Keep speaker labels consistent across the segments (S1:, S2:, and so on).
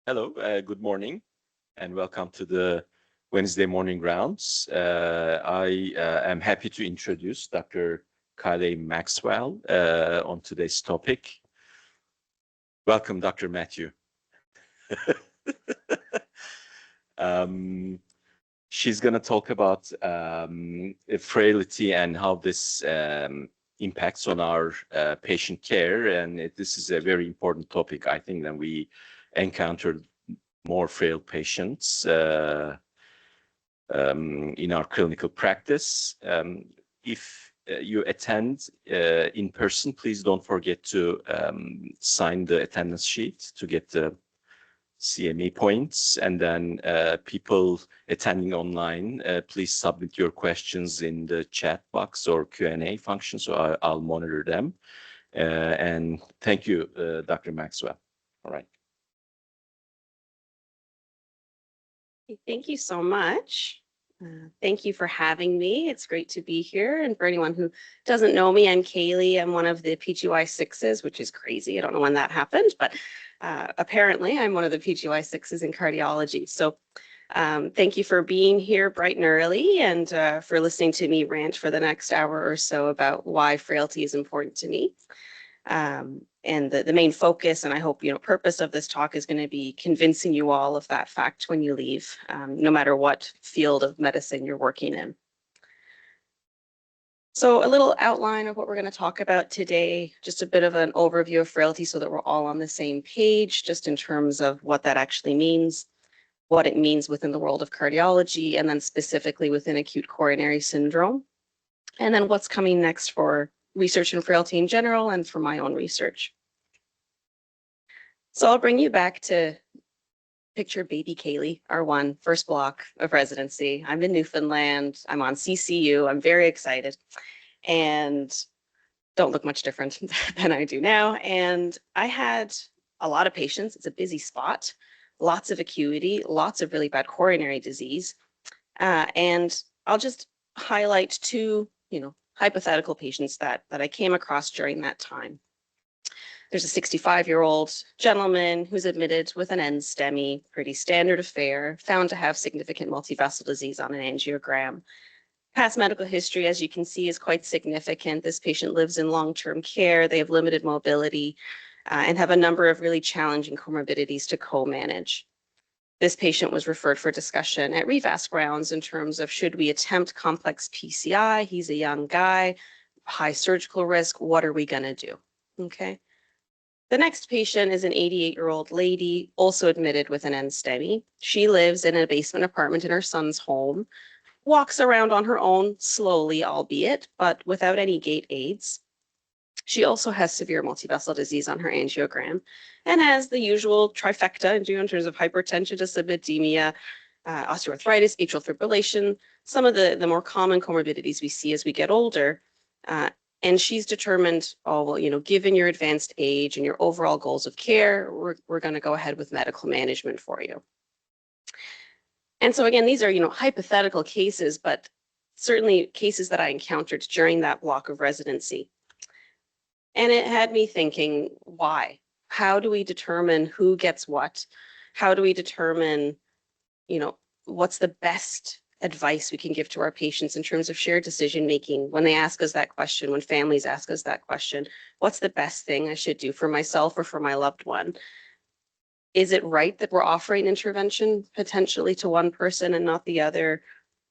S1: Hello, good morning, and welcome to the Wednesday morning rounds. I am happy to introduce Dr. Kayleigh Maxwell on today's topic. Welcome, Dr. Matthew. um, she's going to talk about frailty and how this impacts on our patient care. And this is a very important topic, I think, that we encountered more frail patients in our clinical practice. If you attend in person, please don't forget to sign the attendance sheet to get the CME points. And then people attending online, please submit your questions in the chat box or Q&A function, so I'll monitor them. And thank you, Dr. Maxwell. All right.
S2: Thank you so much. Thank you for having me. It's great to be here. And for anyone who doesn't know me, I'm Kayleigh. I'm one of the PGY6s, which is crazy. I don't know when that happened, but apparently I'm one of the PGY6s in cardiology. So thank you for being here bright and early and for listening to me rant for the next hour or so about why frailty is important to me. And the main focus, and I hope, purpose of this talk is going to be convincing you all of that fact when you leave, no matter what field of medicine you're working in. So a little outline of what we're going to talk about today, just a bit of an overview of frailty so that we're all on the same page, just in terms of what that actually means, what it means within the world of cardiology, and then specifically within acute coronary syndrome, and then what's coming next for research in frailty in general and for my own research. So I'll bring you back to picture baby Kayleigh, R1, first block of residency. I'm in Newfoundland. I'm on CCU. I'm very excited and don't look much different than I do now. And I had a lot of patients. It's a busy spot, lots of acuity, lots of really bad coronary disease. And I'll just highlight two, hypothetical patients that I came across during that time. There's a 65-year-old gentleman who's admitted with an NSTEMI, pretty standard affair, found to have significant multivessel disease on an angiogram. Past medical history, as you can see, is quite significant. This patient lives in long-term care. They have limited mobility and have a number of really challenging comorbidities to co-manage. This patient was referred for discussion at revasc rounds in terms of should we attempt complex PCI? He's a young guy, high surgical risk. What are we going to do? Okay. The next patient is an 88-year-old lady, also admitted with an NSTEMI. She lives in a basement apartment in her son's home, walks around on her own slowly, albeit, but without any gait aids. She also has severe multivessel disease on her angiogram and has the usual trifecta in terms of hypertension, dyslipidemia, osteoarthritis, atrial fibrillation, some of the more common comorbidities we see as we get older. And she's determined, given your advanced age and your overall goals of care, we're going to go ahead with medical management for you. And so again, these are, hypothetical cases, but certainly cases that I encountered during that block of residency. And it had me thinking, why? How do we determine who gets what? How do we determine, what's the best advice we can give to our patients in terms of shared decision making when they ask us that question, when families ask us that question? What's the best thing I should do for myself or for my loved one? Is it right that we're offering intervention potentially to one person and not the other?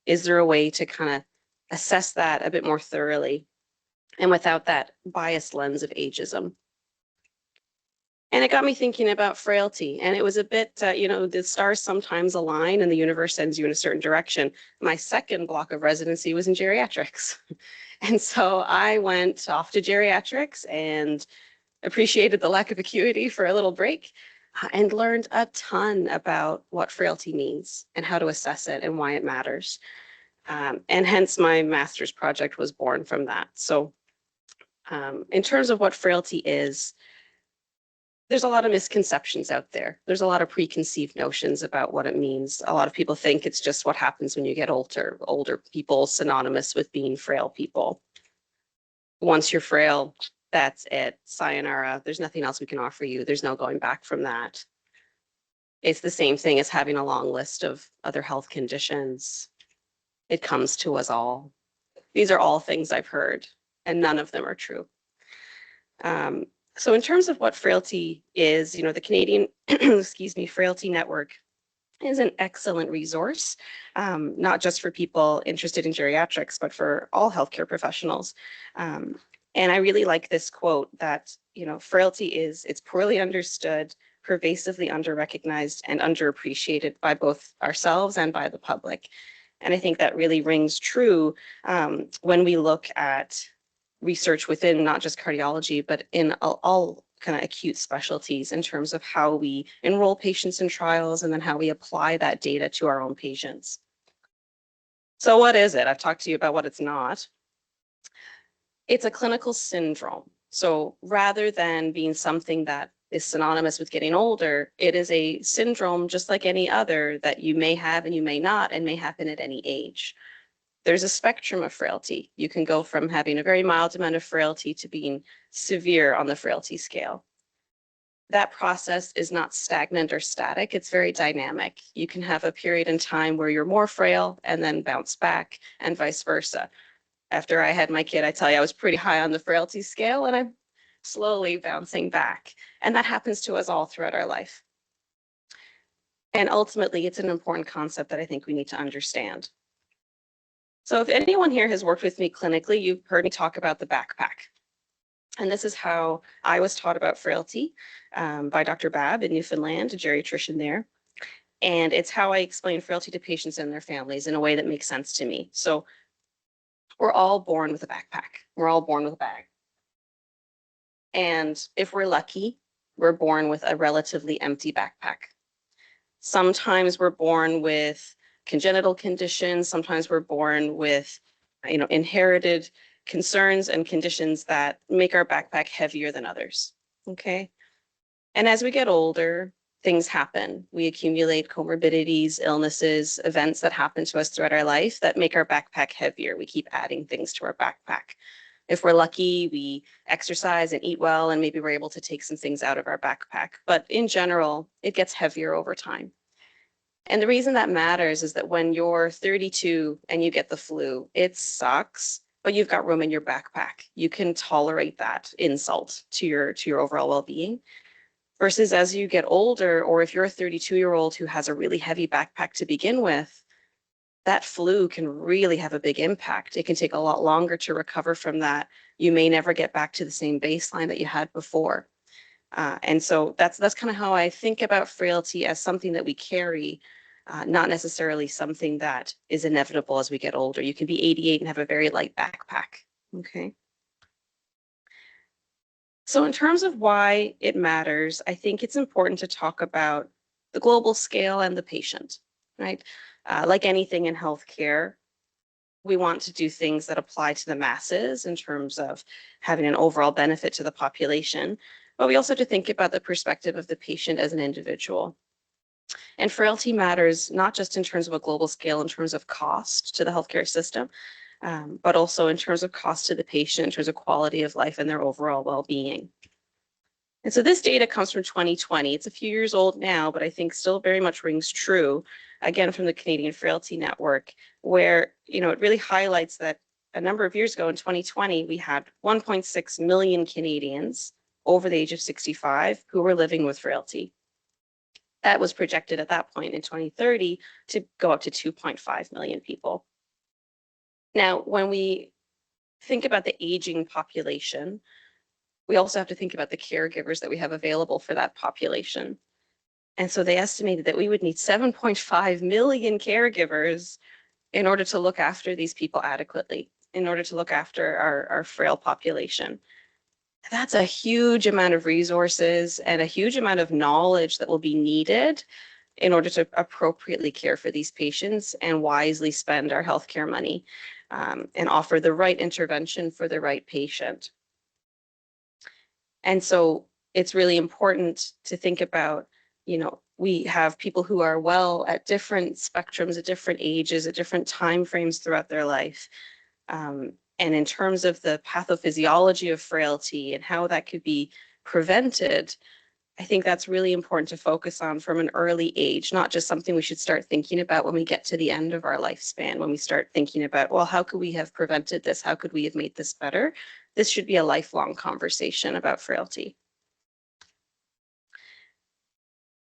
S2: Is there a way to kind of assess that a bit more thoroughly and without that biased lens of ageism? And it got me thinking about frailty. And it was a bit, the stars sometimes align and the universe sends you in a certain direction. My second block of residency was in geriatrics. And so I went off to geriatrics and appreciated the lack of acuity for a little break and learned a ton about what frailty means and how to assess it and why it matters. And hence my master's project was born from that. So in terms of what frailty is, there's a lot of misconceptions out there. There's a lot of preconceived notions about what it means. A lot of people think it's just what happens when you get older people, synonymous with being frail people. Once you're frail, that's it. Sayonara. There's nothing else we can offer you. There's no going back from that. It's the same thing as having a long list of other health conditions. It comes to us all. These are all things I've heard, and none of them are true. So in terms of what frailty is, the Canadian, excuse me, Frailty Network is an excellent resource, not just for people interested in geriatrics, but for all healthcare professionals. And I really like this quote that, frailty it's poorly understood, pervasively underrecognized, and underappreciated by both ourselves and by the public. And I think that really rings true when we look at research within not just cardiology, but in all kind of acute specialties in terms of how we enroll patients in trials and then how we apply that data to our own patients. So what is it? I've talked to you about what it's not. It's a clinical syndrome. So rather than being something that is synonymous with getting older, it is a syndrome just like any other that you may have and you may not, and may happen at any age. There's a spectrum of frailty. You can go from having a very mild amount of frailty to being severe on the frailty scale. That process is not stagnant or static. It's very dynamic. You can have a period in time where you're more frail and then bounce back, and vice versa. After I had my kid, I tell you, I was pretty high on the frailty scale, and I'm slowly bouncing back. And that happens to us all throughout our life. And ultimately, it's an important concept that I think we need to understand. So if anyone here has worked with me clinically, you've heard me talk about the backpack. And this is how I was taught about frailty by Dr. Babb in Newfoundland, a geriatrician there. And it's how I explain frailty to patients and their families in a way that makes sense to me. So we're all born with a backpack. We're all born with a bag. And if we're lucky, we're born with a relatively empty backpack. Sometimes we're born with congenital conditions. Sometimes we're born with, inherited concerns and conditions that make our backpack heavier than others. Okay. And as we get older, things happen. We accumulate comorbidities, illnesses, events that happen to us throughout our life that make our backpack heavier. We keep adding things to our backpack. If we're lucky, we exercise and eat well, and maybe we're able to take some things out of our backpack. But in general, it gets heavier over time. And the reason that matters is that when you're 32 and you get the flu, it sucks, but you've got room in your backpack. You can tolerate that insult to your overall well-being. Versus as you get older, or if you're a 32-year-old who has a really heavy backpack to begin with, that flu can really have a big impact. It can take a lot longer to recover from that. You may never get back to the same baseline that you had before. And so that's kind of how I think about frailty, as something that we carry, not necessarily something that is inevitable as we get older. You can be 88 and have a very light backpack. Okay. So in terms of why it matters, I think it's important to talk about the global scale and the patient, right? Like anything in healthcare, we want to do things that apply to the masses in terms of having an overall benefit to the population. But we also have to think about the perspective of the patient as an individual. And frailty matters not just in terms of a global scale, in terms of cost to the healthcare system, but also in terms of cost to the patient, in terms of quality of life and their overall well-being. And so this data comes from 2020. It's a few years old now, but I think still very much rings true, again, from the Canadian Frailty Network, where, it really highlights that a number of years ago in 2020, we had 1.6 million Canadians over the age of 65 who were living with frailty. That was projected at that point in 2030 to go up to 2.5 million people. Now, when we think about the aging population, we also have to think about the caregivers that we have available for that population. And so they estimated that we would need 7.5 million caregivers in order to look after these people adequately, in order to look after our frail population. That's a huge amount of resources and a huge amount of knowledge that will be needed in order to appropriately care for these patients and wisely spend our healthcare money and offer the right intervention for the right patient. And so it's really important to think about, we have people who are well at different spectrums, at different ages, at different time frames throughout their life. And in terms of the pathophysiology of frailty and how that could be prevented, I think that's really important to focus on from an early age, not just something we should start thinking about when we get to the end of our lifespan, when we start thinking about, well, how could we have prevented this? How could we have made this better? This should be a lifelong conversation about frailty.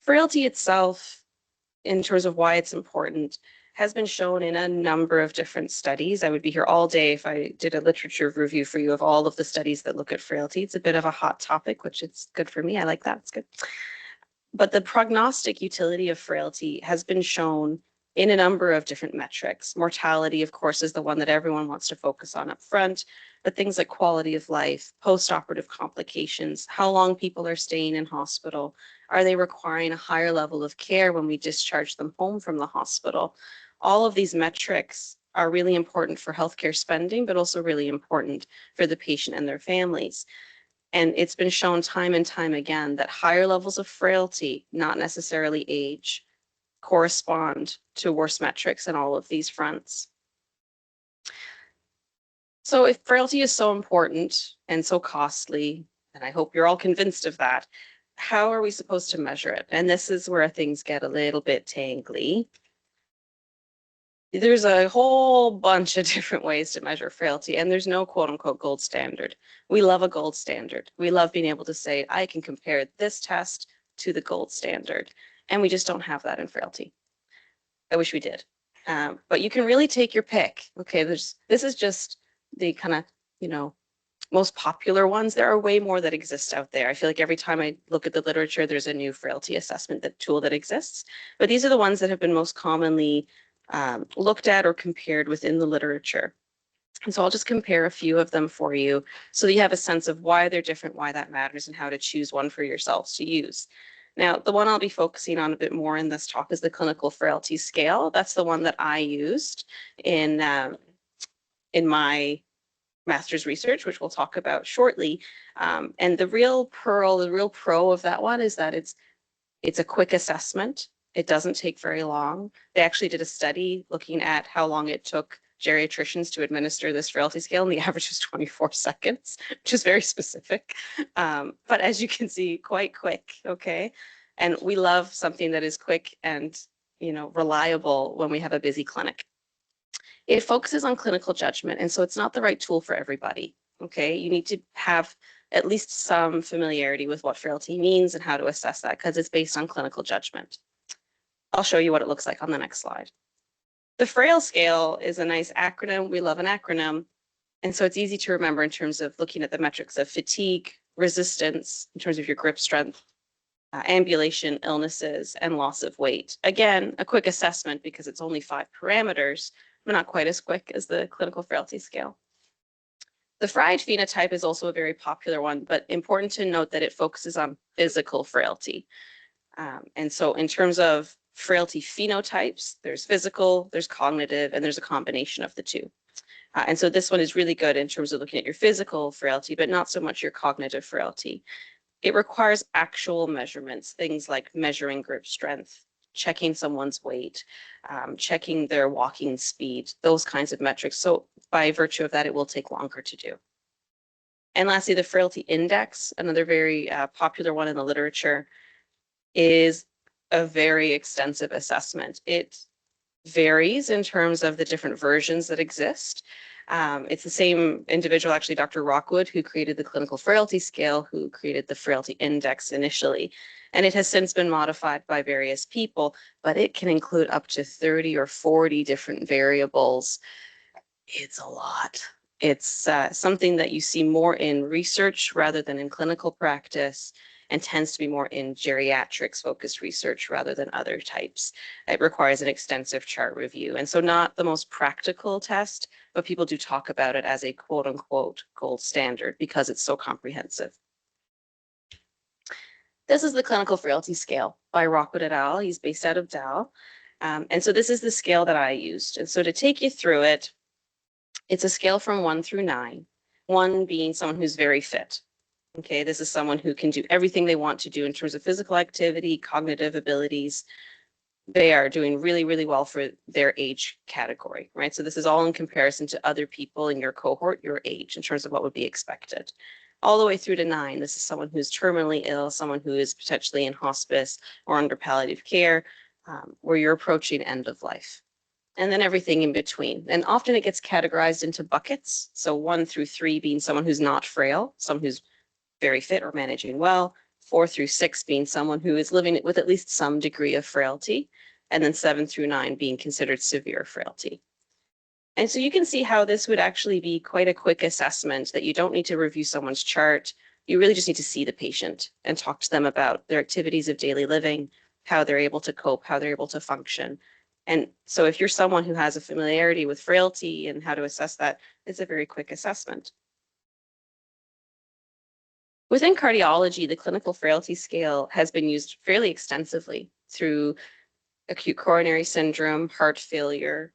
S2: Frailty itself, in terms of why it's important, has been shown in a number of different studies. I would be here all day if I did a literature review for you of all of the studies that look at frailty. It's a bit of a hot topic, which is good for me. I like that. It's good. But the prognostic utility of frailty has been shown in a number of different metrics. Mortality, of course, is the one that everyone wants to focus on up front, but things like quality of life, post-operative complications, how long people are staying in hospital, are they requiring a higher level of care when we discharge them home from the hospital? All of these metrics are really important for healthcare spending, but also really important for the patient and their families. And it's been shown time and time again that higher levels of frailty, not necessarily age, correspond to worse metrics in all of these fronts. So if frailty is so important and so costly, and I hope you're all convinced of that, how are we supposed to measure it? And this is where things get a little bit tangly. There's a whole bunch of different ways to measure frailty, and there's no quote unquote gold standard. We love a gold standard. We love being able to say, I can compare this test to the gold standard. And we just don't have that in frailty. I wish we did. But you can really take your pick. Okay, this is just the kind of, most popular ones. There are way more that exist out there. I feel like every time I look at the literature, there's a new frailty assessment tool that exists. But these are the ones that have been most commonly looked at or compared within the literature. And so I'll just compare a few of them for you so that you have a sense of why they're different, why that matters, and how to choose one for yourselves to use. Now, the one I'll be focusing on a bit more in this talk is the clinical frailty scale. That's the one that I used in my master's research, which we'll talk about shortly. And the real pro of that one is that it's a quick assessment. It doesn't take very long. They actually did a study looking at how long it took geriatricians to administer this frailty scale, and the average was 24 seconds, which is very specific. But as you can see, quite quick, okay? And we love something that is quick and reliable when we have a busy clinic. It focuses on clinical judgment, and so it's not the right tool for everybody, okay? You need to have at least some familiarity with what frailty means and how to assess that, because it's based on clinical judgment. I'll show you what it looks like on the next slide. The FRAIL scale is a nice acronym. We love an acronym. And so it's easy to remember in terms of looking at the metrics of fatigue, resistance, in terms of your grip strength, ambulation, illnesses, and loss of weight. Again, a quick assessment because it's only 5 parameters, but not quite as quick as the clinical frailty scale. The fried phenotype is also a very popular one, but important to note that it focuses on physical frailty. And so in terms of frailty phenotypes, there's physical, there's cognitive, and there's a combination of the two. And so this one is really good in terms of looking at your physical frailty, but not so much your cognitive frailty. It requires actual measurements, things like measuring grip strength, checking someone's weight, checking their walking speed, those kinds of metrics. So by virtue of that, it will take longer to do. And lastly, the frailty index, another very popular one in the literature, is a very extensive assessment. It varies in terms of the different versions that exist. It's the same individual, actually, Dr. Rockwood, who created the clinical frailty scale, who created the frailty index initially. And it has since been modified by various people, but it can include up to 30 or 40 different variables. It's a lot. It's something that you see more in research rather than in clinical practice, and tends to be more in geriatrics focused research rather than other types. It requires an extensive chart review. And so not the most practical test, but people do talk about it as a quote unquote gold standard because it's so comprehensive. This is the clinical frailty scale by Rockwood et al. He's based out of Dal. And so this is the scale that I used. And so to take you through it, it's a scale from 1 through 9, 1 being someone who's very fit. Okay, this is someone who can do everything they want to do in terms of physical activity, cognitive abilities. They are doing really, really well for their age category, right? So this is all in comparison to other people in your cohort, your age, in terms of what would be expected. all the way through to 9. This is someone who's terminally ill, someone who is potentially in hospice or under palliative care, where you're approaching end of life. And then everything in between. And often it gets categorized into buckets. So 1 through 3 being someone who's not frail, someone who's very fit or managing well. 4 through 6 being someone who is living with at least some degree of frailty. And then 7 through 9 being considered severe frailty. And so you can see how this would actually be quite a quick assessment, that you don't need to review someone's chart. You really just need to see the patient and talk to them about their activities of daily living, how they're able to cope, how they're able to function. And so if you're someone who has a familiarity with frailty and how to assess that, it's a very quick assessment. Within cardiology, the clinical frailty scale has been used fairly extensively through acute coronary syndrome, heart failure,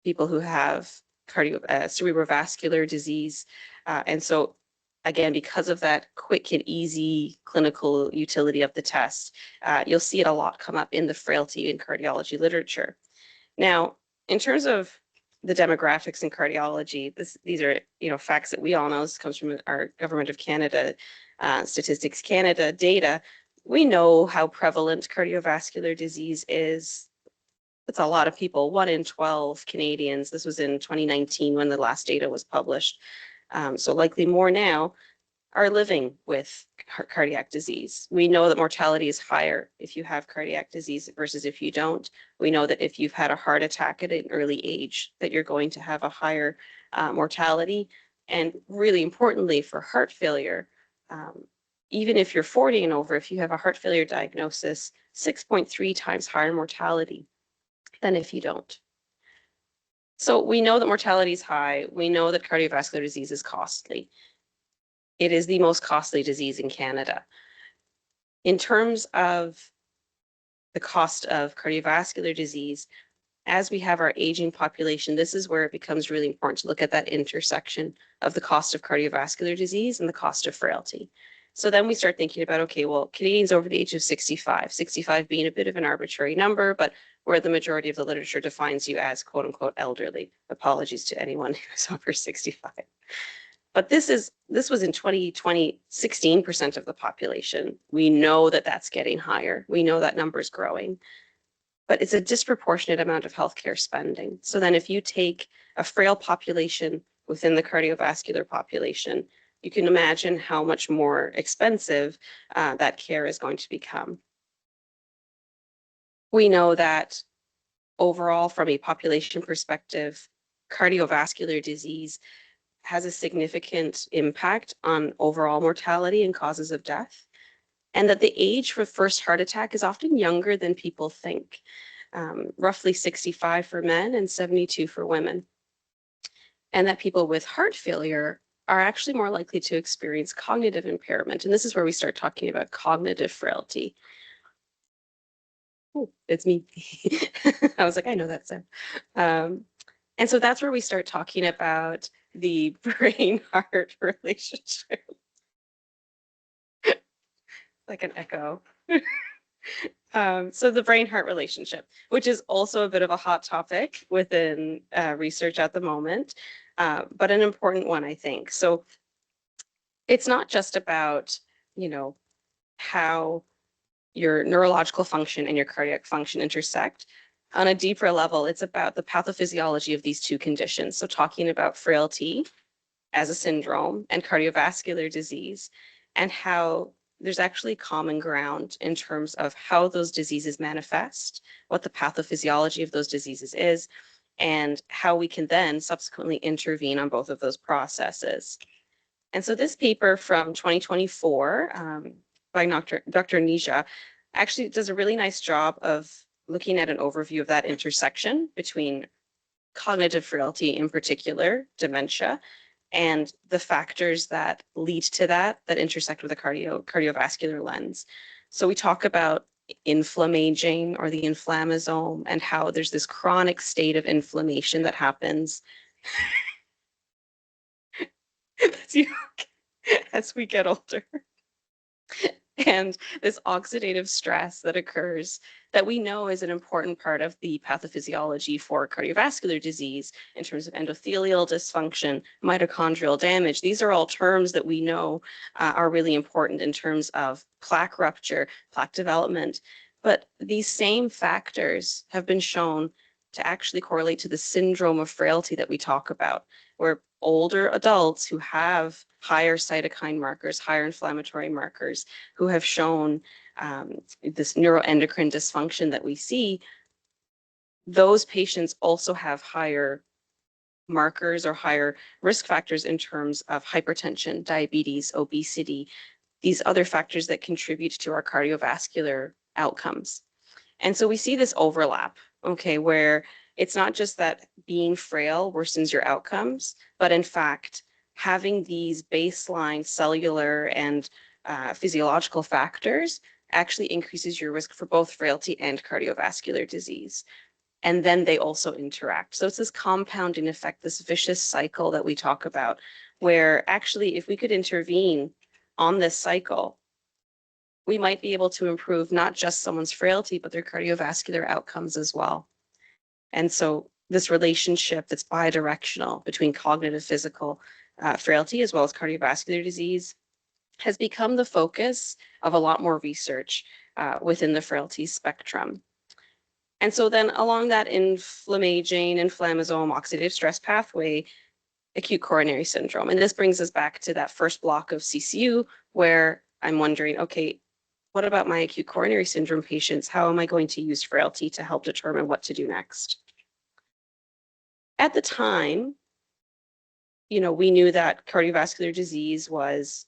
S2: people who have cerebrovascular disease. And so again, because of that quick and easy clinical utility of the test, you'll see it a lot come up in the frailty in cardiology literature. Now, in terms of the demographics in cardiology, these are facts that we all know. This comes from our Government of Canada, Statistics Canada data. We know how prevalent cardiovascular disease is. It's a lot of people, 1 in 12 Canadians. This was in 2019 when the last data was published. So likely more now, are living with cardiac disease. We know that mortality is higher if you have cardiac disease versus if you don't. We know that if you've had a heart attack at an early age, that you're going to have a higher mortality. And really importantly for heart failure, even if you're 40 and over, if you have a heart failure diagnosis, 6.3 times higher mortality than if you don't. So we know that mortality is high. We know that cardiovascular disease is costly. It is the most costly disease in Canada. In terms of the cost of cardiovascular disease, as we have our aging population, this is where it becomes really important to look at that intersection of the cost of cardiovascular disease and the cost of frailty. So then we start thinking about, okay, well, Canadians over the age of 65 being a bit of an arbitrary number, but where the majority of the literature defines you as quote unquote elderly. Apologies to anyone who's over 65. But this was in 2020, 16% of the population. We know that that's getting higher. We know that number is growing, but it's a disproportionate amount of healthcare spending. So then if you take a frail population within the cardiovascular population, you can imagine how much more expensive that care is going to become. We know that overall, from a population perspective, cardiovascular disease has a significant impact on overall mortality and causes of death, and that the age for first heart attack is often younger than people think, roughly 65 for men and 72 for women, and that people with heart failure are actually more likely to experience cognitive impairment. And this is where we start talking about cognitive frailty. Oh, it's me. I was like, I know that sound. And so that's where we start talking about the brain-heart relationship. Like an echo. So the brain-heart relationship, which is also a bit of a hot topic within research at the moment, but an important one, I think. So it's not just about, how your neurological function and your cardiac function intersect. On a deeper level, it's about the pathophysiology of these two conditions. So talking about frailty as a syndrome and cardiovascular disease, and how there's actually common ground in terms of how those diseases manifest, what the pathophysiology of those diseases is, and how we can then subsequently intervene on both of those processes. And so this paper from 2024 by Dr. Nija actually does a really nice job of looking at an overview of that intersection between cognitive frailty, in particular, dementia, and the factors that lead to that intersect with a cardiovascular lens. So we talk about inflammaging or the inflammasome and how there's this chronic state of inflammation that happens as we get older. and this oxidative stress that occurs that we know is an important part of the pathophysiology for cardiovascular disease in terms of endothelial dysfunction, mitochondrial damage. These are all terms that we know are really important in terms of plaque rupture, plaque development. But these same factors have been shown to actually correlate to the syndrome of frailty that we talk about, where older adults who have higher cytokine markers, higher inflammatory markers, who have shown this neuroendocrine dysfunction that we see, those patients also have higher markers or higher risk factors in terms of hypertension, diabetes, obesity, these other factors that contribute to our cardiovascular outcomes. And so we see this overlap, okay, where it's not just that being frail worsens your outcomes, but in fact, having these baseline cellular and physiological factors actually increases your risk for both frailty and cardiovascular disease. And then they also interact. So it's this compounding effect, this vicious cycle that we talk about, where actually if we could intervene on this cycle, we might be able to improve not just someone's frailty, but their cardiovascular outcomes as well. And so this relationship that's bidirectional between cognitive physical frailty as well as cardiovascular disease has become the focus of a lot more research within the frailty spectrum. And so then along that inflammaging, inflammasome, oxidative stress pathway, acute coronary syndrome. And this brings us back to that first block of CCU where I'm wondering, okay, what about my acute coronary syndrome patients? How am I going to use frailty to help determine what to do next? At the time, we knew that cardiovascular disease was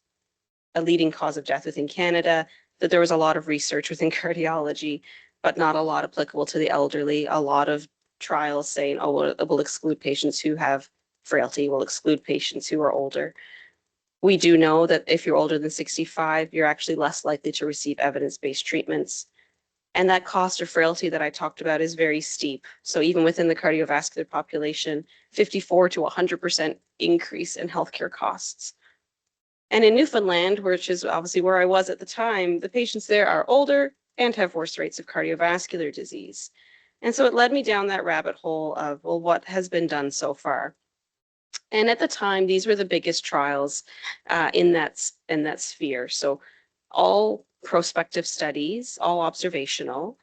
S2: a leading cause of death within Canada, that there was a lot of research within cardiology, but not a lot applicable to the elderly. A lot of trials saying, oh, we'll exclude patients who have frailty, we'll exclude patients who are older. We do know that if you're older than 65, you're actually less likely to receive evidence-based treatments. And that cost of frailty that I talked about is very steep. So even within the cardiovascular population, 54 to 100% increase in healthcare costs. And in Newfoundland, which is obviously where I was at the time, the patients there are older and have worse rates of cardiovascular disease. And so it led me down that rabbit hole of, well, what has been done so far? And at the time, these were the biggest trials in that sphere. So all prospective studies, all observational,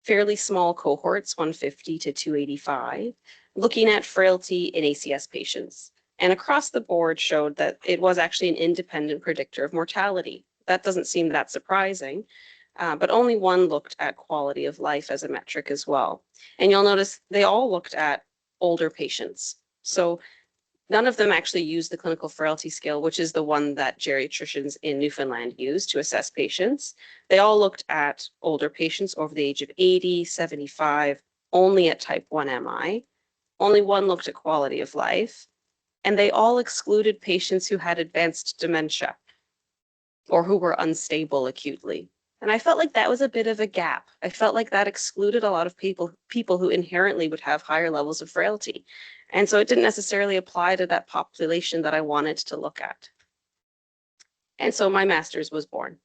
S2: fairly small cohorts, 150 to 285, looking at frailty in ACS patients. And across the board showed that it was actually an independent predictor of mortality. That doesn't seem that surprising, but only one looked at quality of life as a metric as well. And you'll notice they all looked at older patients. So none of them actually used the clinical frailty scale, which is the one that geriatricians in Newfoundland use to assess patients. They all looked at older patients over the age of 80, 75, only at type 1 MI. Only one looked at quality of life. And they all excluded patients who had advanced dementia or who were unstable acutely. And I felt like that was a bit of a gap. I felt like that excluded a lot of people who inherently would have higher levels of frailty. And so it didn't necessarily apply to that population that I wanted to look at. And so my master's was born.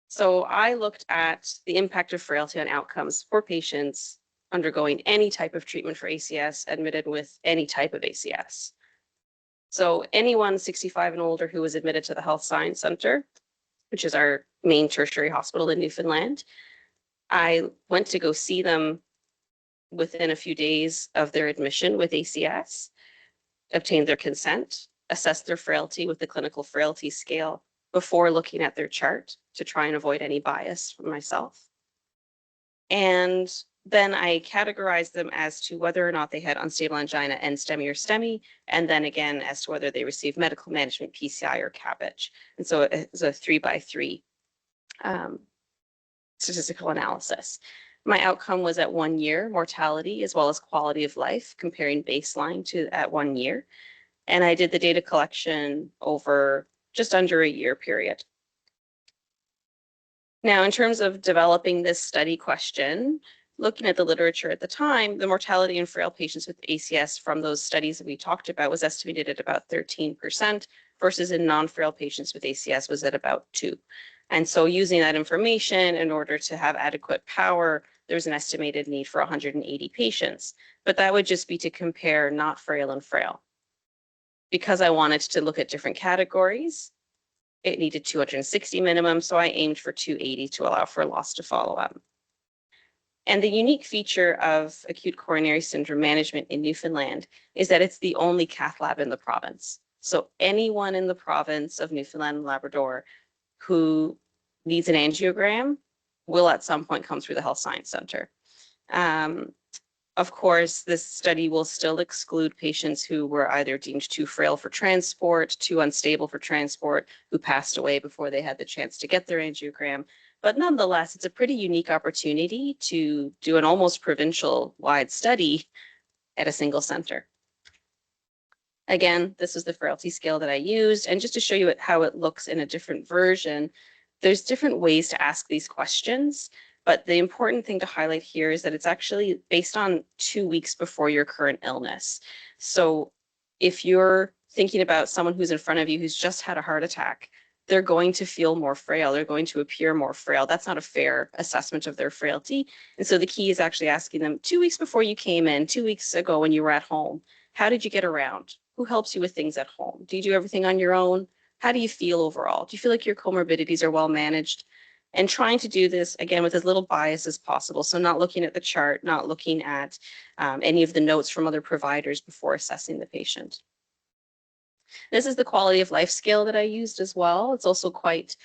S2: So I looked at the impact of frailty on outcomes for patients undergoing any type of treatment for ACS, admitted with any type of ACS. So anyone 65 and older who was admitted to the Health Science Center, which is our main tertiary hospital in Newfoundland, I went to go see them within a few days of their admission with ACS, obtained their consent, assessed their frailty with the clinical frailty scale before looking at their chart to try and avoid any bias from myself. And then I categorized them as to whether or not they had unstable angina and STEMI or STEMI, and then again as to whether they received medical management, PCI, or CABG. And so it was a 3x3 statistical analysis. My outcome was at 1 year, mortality as well as quality of life, comparing baseline to at 1 year. And I did the data collection over just under a year period. Now, in terms of developing this study question, looking at the literature at the time, the mortality in frail patients with ACS from those studies that we talked about was estimated at about 13%, versus in non-frail patients with ACS was at about 2%. And so using that information in order to have adequate power, there's an estimated need for 180 patients. But that would just be to compare not frail and frail. Because I wanted to look at different categories, it needed 260 minimum, so I aimed for 280 to allow for loss to follow up. And the unique feature of acute coronary syndrome management in Newfoundland is that it's the only cath lab in the province. So anyone in the province of Newfoundland and Labrador who needs an angiogram will at some point come through the Health Science Centre. Of course, this study will still exclude patients who were either deemed too frail for transport, too unstable for transport, who passed away before they had the chance to get their angiogram. But nonetheless, it's a pretty unique opportunity to do an almost provincial-wide study at a single center. Again, this is the frailty scale that I used. And just to show you how it looks in a different version, there's different ways to ask these questions. But the important thing to highlight here is that it's actually based on 2 weeks before your current illness. So if you're thinking about someone who's in front of you who's just had a heart attack, they're going to feel more frail. They're going to appear more frail. That's not a fair assessment of their frailty. And so the key is actually asking them 2 weeks before you came in, 2 weeks ago when you were at home, how did you get around? Who helps you with things at home? Do you do everything on your own? How do you feel overall? Do you feel like your comorbidities are well managed? And trying to do this, again, with as little bias as possible. So not looking at the chart, not looking at any of the notes from other providers before assessing the patient. This is the quality of life scale that I used as well. It's also quite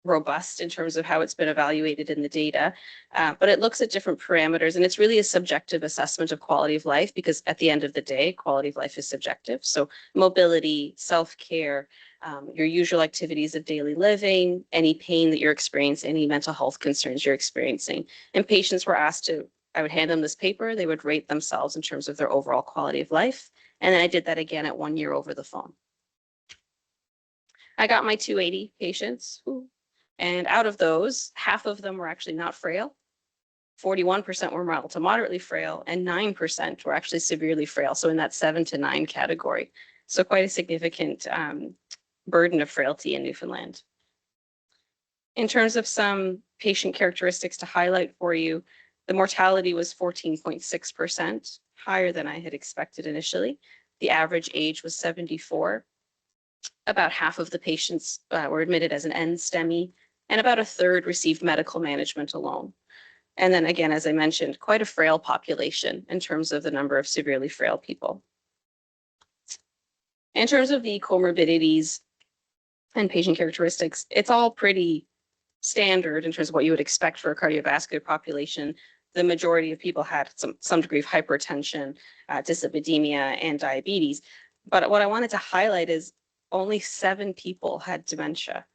S2: robust in terms of how it's been evaluated in the data, but it looks at different parameters, and it's really a subjective assessment of quality of life because at the end of the day, quality of life is subjective. So mobility, self-care, your usual activities of daily living, any pain that you're experiencing, any mental health concerns you're experiencing. And patients were asked to, I would hand them this paper, they would rate themselves in terms of their overall quality of life. And then I did that again at 1 year over the phone. I got my 280 patients. And out of those, half of them were actually not frail. 41% were mild to moderately frail, and 9% were actually severely frail. So in that 7 to 9 category. So quite a significant burden of frailty in Newfoundland. In terms of some patient characteristics to highlight for you, the mortality was 14.6%, higher than I had expected initially. The average age was 74. About half of the patients were admitted as an end-STEMI, and about a third received medical management alone. And then again, as I mentioned, quite a frail population in terms of the number of severely frail people. In terms of the comorbidities and patient characteristics, it's all pretty standard in terms of what you would expect for a cardiovascular population. The majority of people had some degree of hypertension, dyslipidemia, and diabetes. But what I wanted to highlight is only 7 people had dementia,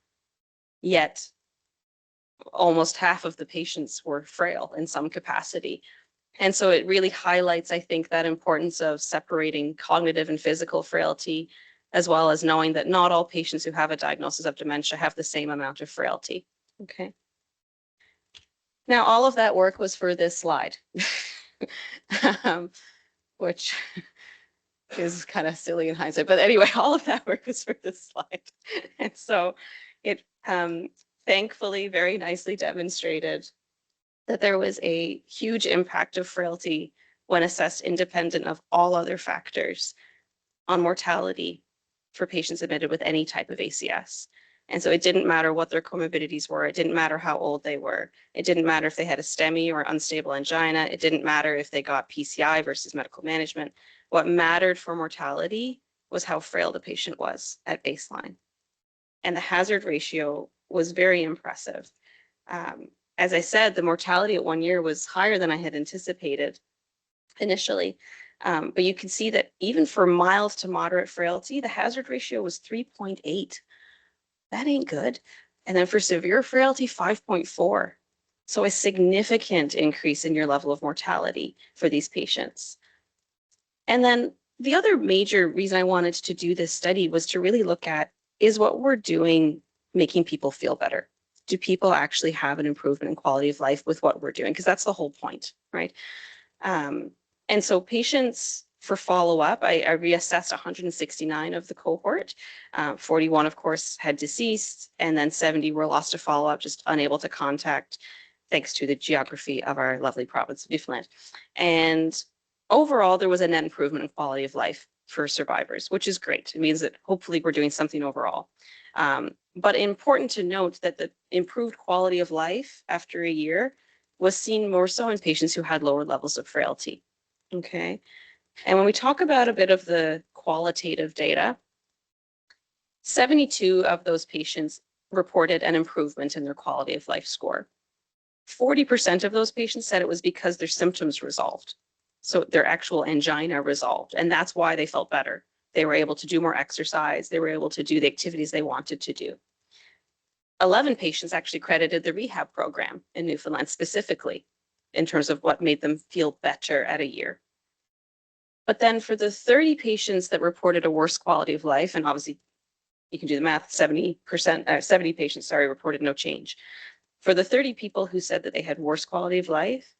S2: yet almost half of the patients were frail in some capacity. And so it really highlights, I think, that importance of separating cognitive and physical frailty, as well as knowing that not all patients who have a diagnosis of dementia have the same amount of frailty. Okay. Now, all of that work was for this slide, which is kind of silly in hindsight. But anyway, all of that work was for this slide. And so it thankfully very nicely demonstrated that there was a huge impact of frailty when assessed independent of all other factors on mortality for patients admitted with any type of ACS. And so it didn't matter what their comorbidities were. It didn't matter how old they were. It didn't matter if they had a STEMI or unstable angina. It didn't matter if they got PCI versus medical management. What mattered for mortality was how frail the patient was at baseline. And the hazard ratio was very impressive. As I said, the mortality at 1 year was higher than I had anticipated initially. But you can see that even for mild to moderate frailty, the hazard ratio was 3.8. That ain't good. And then for severe frailty, 5.4. So a significant increase in your level of mortality for these patients. And then the other major reason I wanted to do this study was to really look at, is what we're doing making people feel better? Do people actually have an improvement in quality of life with what we're doing? Because that's the whole point, right? And so patients For follow-up, I reassessed 169 of the cohort. 41, of course, had deceased, and then 70 were lost to follow-up, just unable to contact, thanks to the geography of our lovely province of Newfoundland. And overall, there was a net improvement in quality of life for survivors, which is great. It means that hopefully we're doing something overall. But important to note that the improved quality of life after a year was seen more so in patients who had lower levels of frailty. Okay. And when we talk about a bit of the qualitative data, 72 of those patients reported an improvement in their quality of life score. 40% of those patients said it was because their symptoms resolved. So their actual angina resolved, and that's why they felt better. They were able to do more exercise. They were able to do the activities they wanted to do. 11 patients actually credited the rehab program in Newfoundland specifically in terms of what made them feel better at a year. But then for the 30 patients that reported a worse quality of life, and obviously you can do the math, 70 patients, reported no change. For the 30 people who said that they had worse quality of life,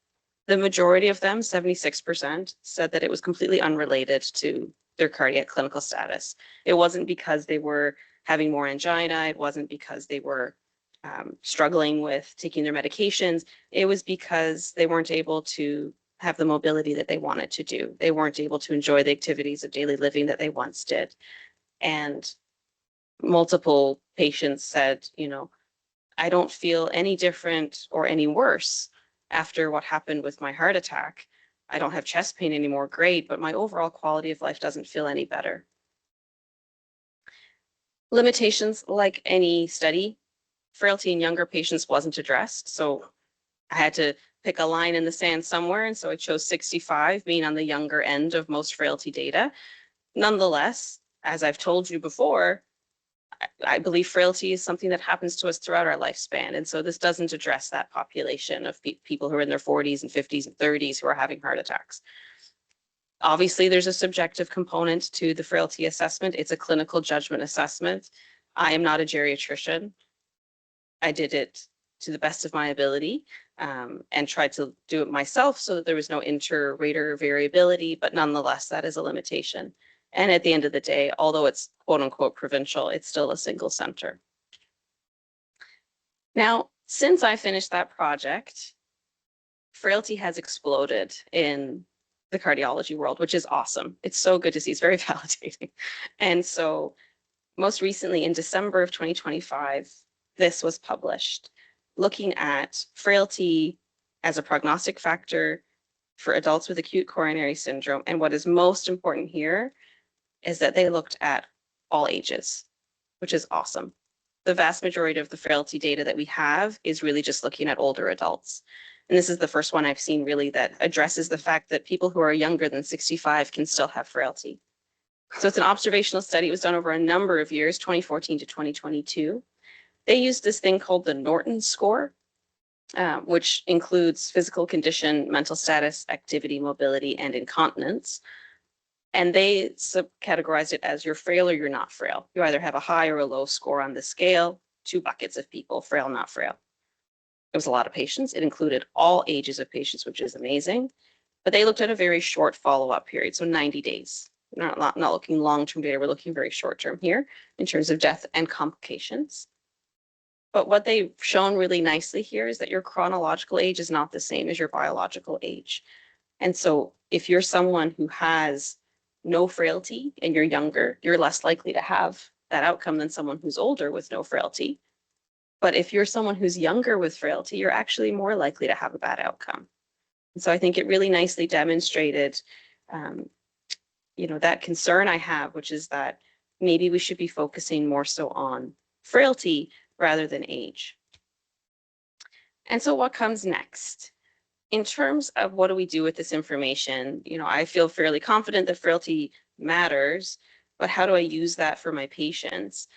S2: the majority of them, 76%, said that it was completely unrelated to their cardiac clinical status. It wasn't because they were having more angina. It wasn't because they were struggling with taking their medications. It was because they weren't able to have the mobility that they wanted to do. They weren't able to enjoy the activities of daily living that they once did. And multiple patients said, I don't feel any different or any worse after what happened with my heart attack. I don't have chest pain anymore, great, but my overall quality of life doesn't feel any better. Limitations, like any study, frailty in younger patients wasn't addressed. So I had to pick a line in the sand somewhere. And so I chose 65, being on the younger end of most frailty data. Nonetheless, as I've told you before, I believe frailty is something that happens to us throughout our lifespan. And so this doesn't address that population of people who are in their 40s and 50s and 30s who are having heart attacks. Obviously, there's a subjective component to the frailty assessment. It's a clinical judgment assessment. I am not a geriatrician. I did it to the best of my ability and tried to do it myself so that there was no inter-rater variability, but nonetheless, that is a limitation. And at the end of the day, although it's quote unquote provincial, it's still a single center. Now, since I finished that project, frailty has exploded in the cardiology world, which is awesome. It's so good to see. It's very validating. And so most recently in December of 2025, this was published looking at frailty as a prognostic factor for adults with acute coronary syndrome. And what is most important here is that they looked at all ages, which is awesome. The vast majority of the frailty data that we have is really just looking at older adults. And this is the first one I've seen really that addresses the fact that people who are younger than 65 can still have frailty. So it's an observational study. It was done over a number of years, 2014 to 2022. They used this thing called the Norton score, which includes physical condition, mental status, activity, mobility, and incontinence. And they subcategorized it as you're frail or you're not frail. You either have a high or a low score on the scale, 2 buckets of people, frail, not frail. It was a lot of patients. It included all ages of patients, which is amazing. But they looked at a very short follow-up period, so 90 days. Not looking long-term data, we're looking very short-term here in terms of death and complications. But what they've shown really nicely here is that your chronological age is not the same as your biological age. And so if you're someone who has no frailty and you're younger, you're less likely to have that outcome than someone who's older with no frailty. But if you're someone who's younger with frailty, you're actually more likely to have a bad outcome. And so I think it really nicely demonstrated, that concern I have, which is that maybe we should be focusing more so on frailty rather than age. And so what comes next? In terms of what do we do with this information, I feel fairly confident that frailty matters, but how do I use that for my patients?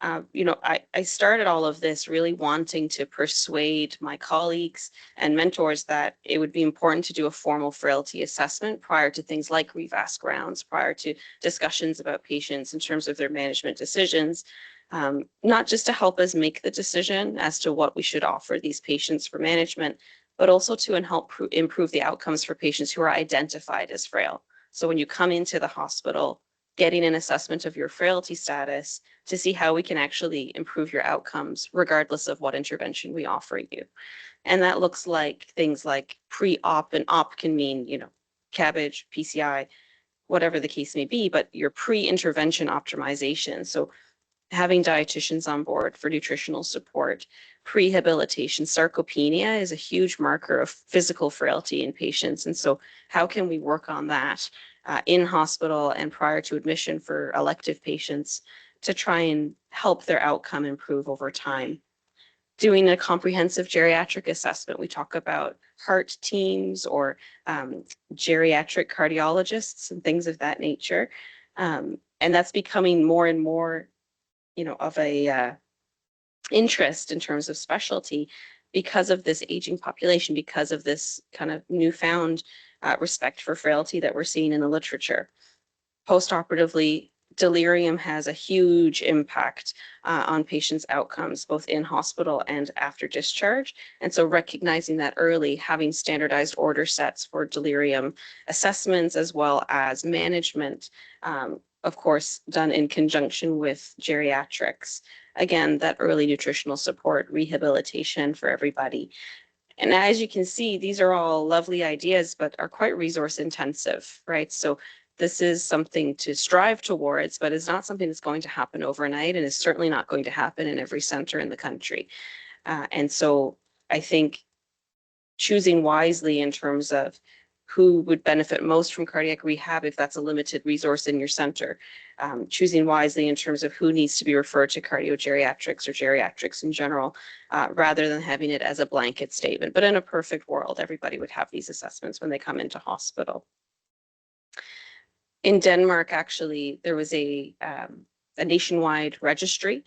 S2: I started all of this really wanting to persuade my colleagues and mentors that it would be important to do a formal frailty assessment prior to things like revasc rounds, prior to discussions about patients in terms of their management decisions, not just to help us make the decision as to what we should offer these patients for management, but also to help improve the outcomes for patients who are identified as frail. So when you come into the hospital, getting an assessment of your frailty status to see how we can actually improve your outcomes, regardless of what intervention we offer you. And that looks like things like pre-op, and op can mean, CABG, PCI, whatever the case may be, but your pre-intervention optimization. So having dietitians on board for nutritional support, prehabilitation. Sarcopenia is a huge marker of physical frailty in patients. And so how can we work on that in hospital and prior to admission for elective patients to try and help their outcome improve over time? Doing a comprehensive geriatric assessment. We talk about heart teams or geriatric cardiologists and things of that nature. And that's becoming more and more, of a interest in terms of specialty because of this aging population, because of this kind of newfound respect for frailty that we're seeing in the literature. Postoperatively, delirium has a huge impact on patients' outcomes, both in hospital and after discharge. And so recognizing that early, having standardized order sets for delirium assessments as well as management, of course, done in conjunction with geriatrics. Again, that early nutritional support, rehabilitation for everybody. And as you can see, these are all lovely ideas, but are quite resource intensive, right? So this is something to strive towards, but it's not something that's going to happen overnight, and is certainly not going to happen in every center in the country. And so I think choosing wisely in terms of who would benefit most from cardiac rehab, if that's a limited resource in your center, choosing wisely in terms of who needs to be referred to cardiogeriatrics or geriatrics in general, rather than having it as a blanket statement. But in a perfect world, everybody would have these assessments when they come into hospital. In Denmark, actually, there was a nationwide registry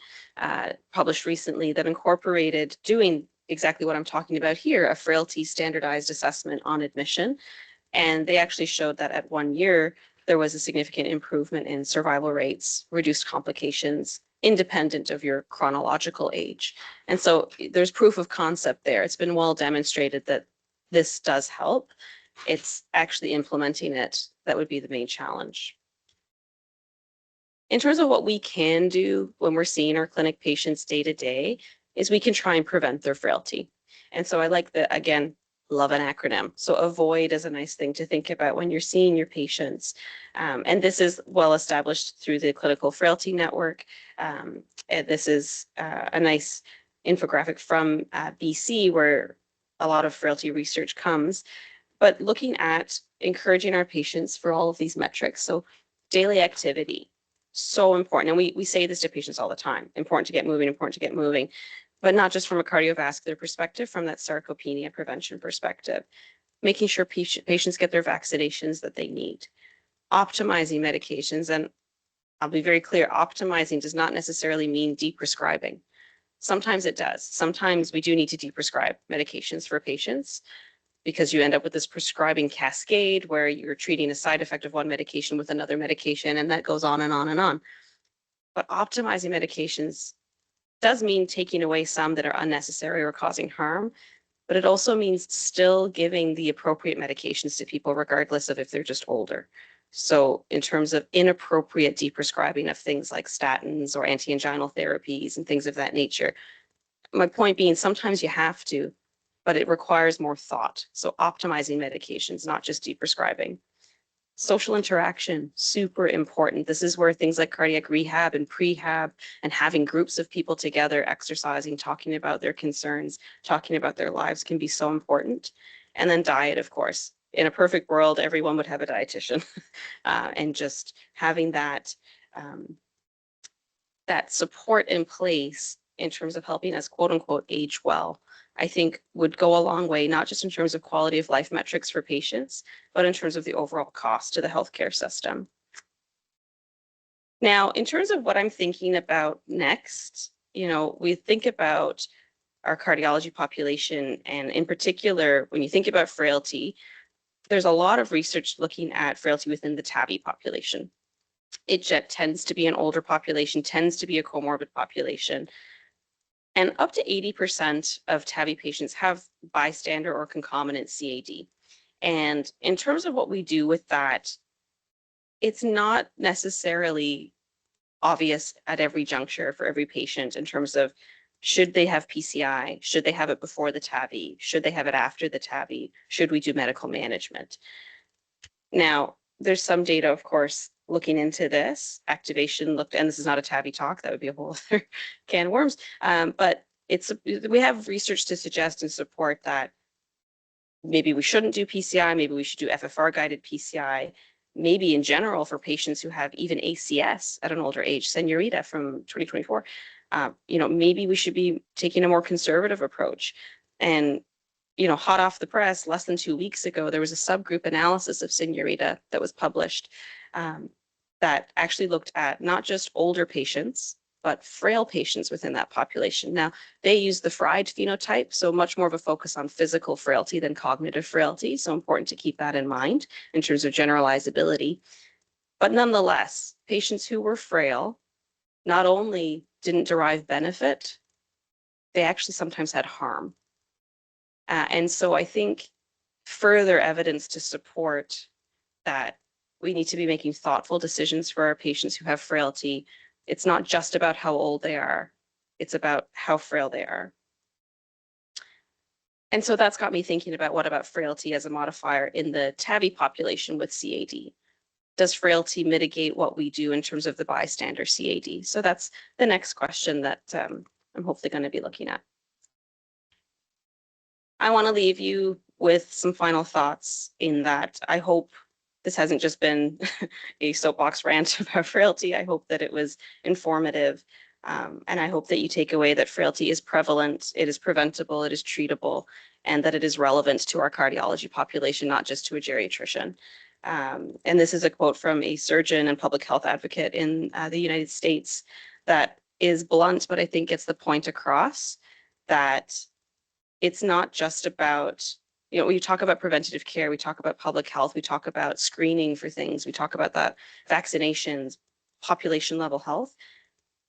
S2: published recently that incorporated doing exactly what I'm talking about here, a frailty standardized assessment on admission. And they actually showed that at 1 year, there was a significant improvement in survival rates, reduced complications, independent of your chronological age. And so there's proof of concept there. It's been well demonstrated that this does help. It's actually implementing it that would be the main challenge. In terms of what we can do when we're seeing our clinic patients day to day, is we can try and prevent their frailty. And so I like the, again, love an acronym. So AVOID is a nice thing to think about when you're seeing your patients. And this is well established through the Clinical Frailty Network. And this is a nice infographic from BC, where a lot of frailty research comes. But looking at encouraging our patients for all of these metrics. So daily activity, so important. And we say this to patients all the time, important to get moving, important to get moving, but not just from a cardiovascular perspective, from that sarcopenia prevention perspective, making sure patients get their vaccinations that they need, optimizing medications. And I'll be very clear, optimizing does not necessarily mean deprescribing. Sometimes it does. Sometimes we do need to deprescribe medications for patients, because you end up with this prescribing cascade where you're treating a side effect of one medication with another medication, and that goes on and on and on. But optimizing medications does mean taking away some that are unnecessary or causing harm, but it also means still giving the appropriate medications to people, regardless of if they're just older. So in terms of inappropriate deprescribing of things like statins or anti-anginal therapies and things of that nature, my point being, sometimes you have to, but it requires more thought. So optimizing medications, not just deprescribing. Social interaction, super important. This is where things like cardiac rehab and prehab and having groups of people together, exercising, talking about their concerns, talking about their lives can be so important. And then diet, of course. In a perfect world, everyone would have a dietitian. And just having that, that support in place in terms of helping us, quote unquote, age well, I think would go a long way, not just in terms of quality of life metrics for patients, but in terms of the overall cost to the healthcare system. Now, in terms of what I'm thinking about next, we think about our cardiology population, and in particular, when you think about frailty, there's a lot of research looking at frailty within the TAVI population. It tends to be an older population, tends to be a comorbid population. And up to 80% of TAVI patients have bystander or concomitant CAD. And in terms of what we do with that, it's not necessarily obvious at every juncture for every patient in terms of should they have PCI? Should they have it before the TAVI? Should they have it after the TAVI? Should we do medical management? Now, there's some data, of course, looking into this. Activation looked, and this is not a TAVI talk, that would be a whole other can of worms. But we have research to suggest and support that maybe we shouldn't do PCI, maybe we should do FFR guided PCI, maybe in general for patients who have even ACS at an older age, Senorita from 2024, maybe we should be taking a more conservative approach. And, hot off the press, less than 2 weeks ago, there was a subgroup analysis of Senorita that was published that actually looked at not just older patients, but frail patients within that population. Now, they use the fried phenotype, so much more of a focus on physical frailty than cognitive frailty. So important to keep that in mind in terms of generalizability. But nonetheless, patients who were frail not only didn't derive benefit, they actually sometimes had harm. And so I think further evidence to support that we need to be making thoughtful decisions for our patients who have frailty. It's not just about how old they are, it's about how frail they are. And so that's got me thinking about what about frailty as a modifier in the TAVI population with CAD? Does frailty mitigate what we do in terms of the bystander CAD? So that's the next question that I'm hopefully going to be looking at. I want to leave you with some final thoughts in that I hope this hasn't just been a soapbox rant about frailty. I hope that it was informative. And I hope that you take away that frailty is prevalent, it is preventable, it is treatable, and that it is relevant to our cardiology population, not just to a geriatrician. And this is a quote from a surgeon and public health advocate in the United States that is blunt, but I think gets the point across that it's not just about, when you talk about preventative care, we talk about public health, we talk about screening for things, we talk about that vaccinations, population level health.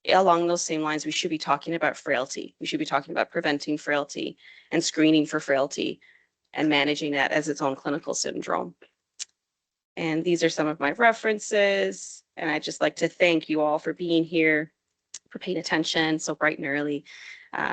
S2: Along those same lines, we should be talking about frailty. We should be talking about preventing frailty and screening for frailty and managing that as its own clinical syndrome. And these are some of my references. And I'd just like to thank you all for being here, for paying attention so bright and early.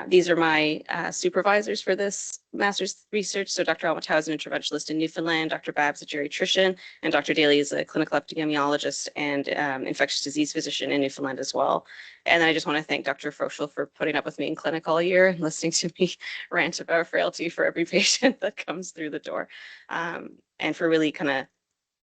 S2: These are my supervisors for this master's research. So Dr. Almatau is an interventionalist in Newfoundland, Dr. Babbs a geriatrician, and Dr. Daly is a clinical epidemiologist and infectious disease physician in Newfoundland as well. And I just want to thank Dr. Froschel for putting up with me in clinic all year and listening to me rant about frailty for every patient that comes through the door. And for really kind of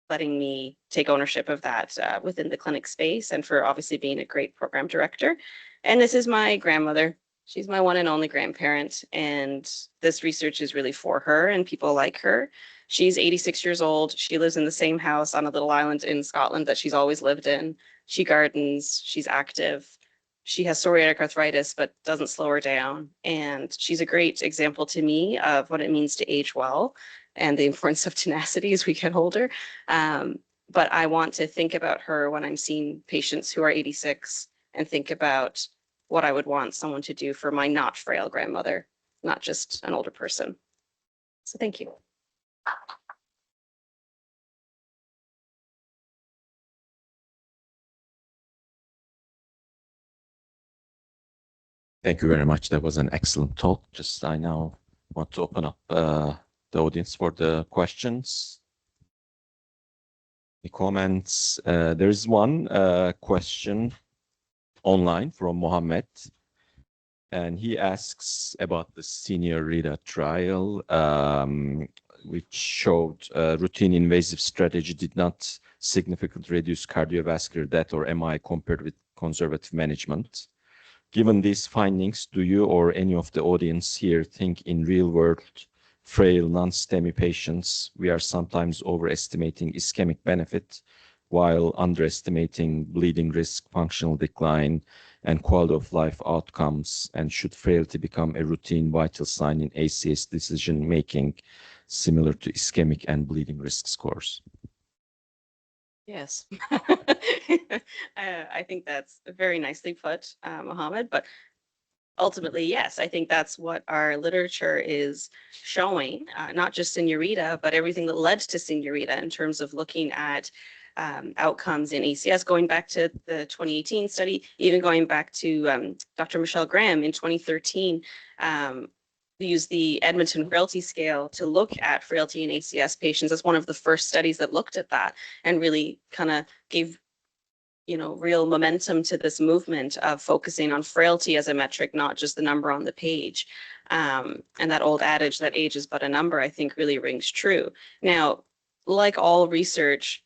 S2: letting me take ownership of that within the clinic space, and for obviously being a great program director. And this is my grandmother. She's my one and only grandparent, and this research is really for her and people like her. She's 86 years old. She lives in the same house on a little island in Scotland that she's always lived in. She gardens, she's active. She has psoriatic arthritis, but doesn't slow her down. And she's a great example to me of what it means to age well and the importance of tenacity as we get older. But I want to think about her when I'm seeing patients who are 86 and think about what I would want someone to do for my not frail grandmother, not just an older person. So thank you.
S1: Thank you very much. That was an excellent talk. I now want to open up the audience for the questions. The comments. There is one question online from Mohammed, and he asks about the Senorita trial, which showed routine invasive strategy did not significantly reduce cardiovascular death or MI compared with conservative management. Given these findings, do you or any of the audience here think in real-world frail non-STEMI patients we are sometimes overestimating ischemic benefit while underestimating bleeding risk, functional decline, and quality of life outcomes? And should frailty become a routine vital sign in ACS decision making, similar to ischemic and bleeding risk scores?
S2: Yes, I think that's very nicely put, Mohammed, but ultimately, yes, I think that's what our literature is showing, not just Senorita, but everything that led to Senorita in terms of looking at outcomes in ACS, going back to the 2018 study, even going back to Dr. Michelle Graham in 2013, we used the Edmonton Frailty Scale to look at frailty in ACS patients as one of the first studies that looked at that and really kind of gave real momentum to this movement of focusing on frailty as a metric, not just the number on the page. And that old adage that age is but a number, I think really rings true. Now, like all research,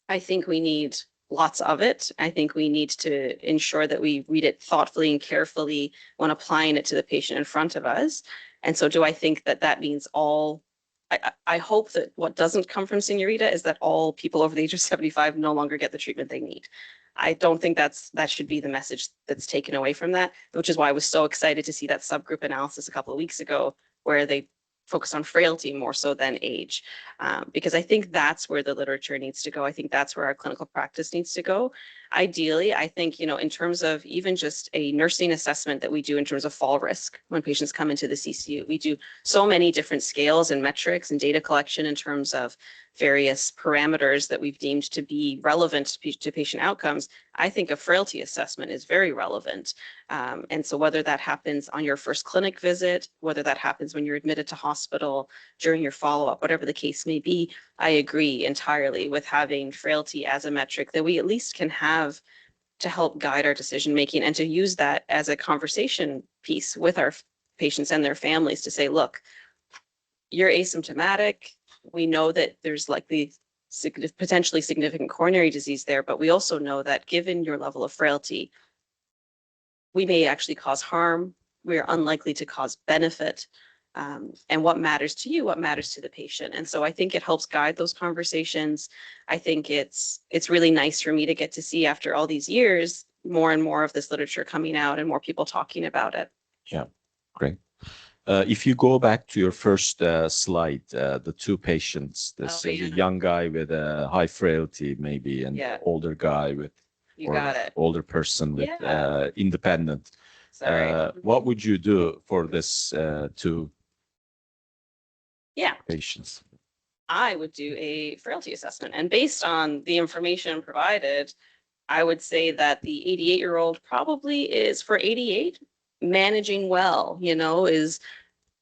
S2: I think we need lots of it. I think we need to ensure that we read it thoughtfully and carefully when applying it to the patient in front of us. And so do I think that that means all I hope that what doesn't come from Señorita is that all people over the age of 75 no longer get the treatment they need. I don't think that should be the message that's taken away from that, which is why I was so excited to see that subgroup analysis a couple of weeks ago where they focus on frailty more so than age, because I think that's where the literature needs to go. I think that's where our clinical practice needs to go. Ideally, I think, in terms of even just a nursing assessment that we do in terms of fall risk when patients come into the CCU, we do so many different scales and metrics and data collection in terms of various parameters that we've deemed to be relevant to patient outcomes. I think a frailty assessment is very relevant. And so whether that happens on your first clinic visit, whether that happens when you're admitted to hospital, during your follow-up, whatever the case may be, I agree entirely with having frailty as a metric that we at least can have to help guide our decision making and to use that as a conversation piece with our patients and their families to say, look, you're asymptomatic. We know that there's likely potentially significant coronary disease there, but we also know that given your level of frailty, we may actually cause harm. We're unlikely to cause benefit. And what matters to you, what matters to the patient. And so I think it helps guide those conversations. I think it's really nice for me to get to see after all these years, more and more of this literature coming out and more people talking about it.
S1: Yeah, great. If you go back to your first slide, the two patients, this young guy with a high frailty maybe, and older guy with, older person with independent. What would you do for this two patients?
S2: I would do a frailty assessment. And based on the information provided, I would say that the 88-year-old probably is, for 88, managing well, is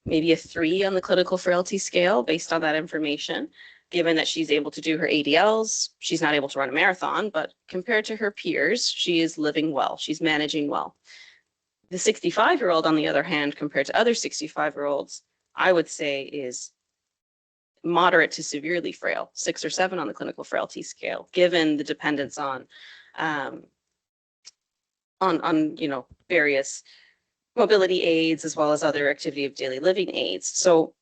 S2: maybe a 3 on the clinical frailty scale based on that information, given that she's able to do her ADLs. She's not able to run a marathon, but compared to her peers, she is living well. She's managing well. The 65-year-old, on the other hand, compared to other 65-year-olds, I would say is moderate to severely frail, 6 or 7 on the clinical frailty scale, given the dependence on various mobility aids as well as other activity of daily living aids. So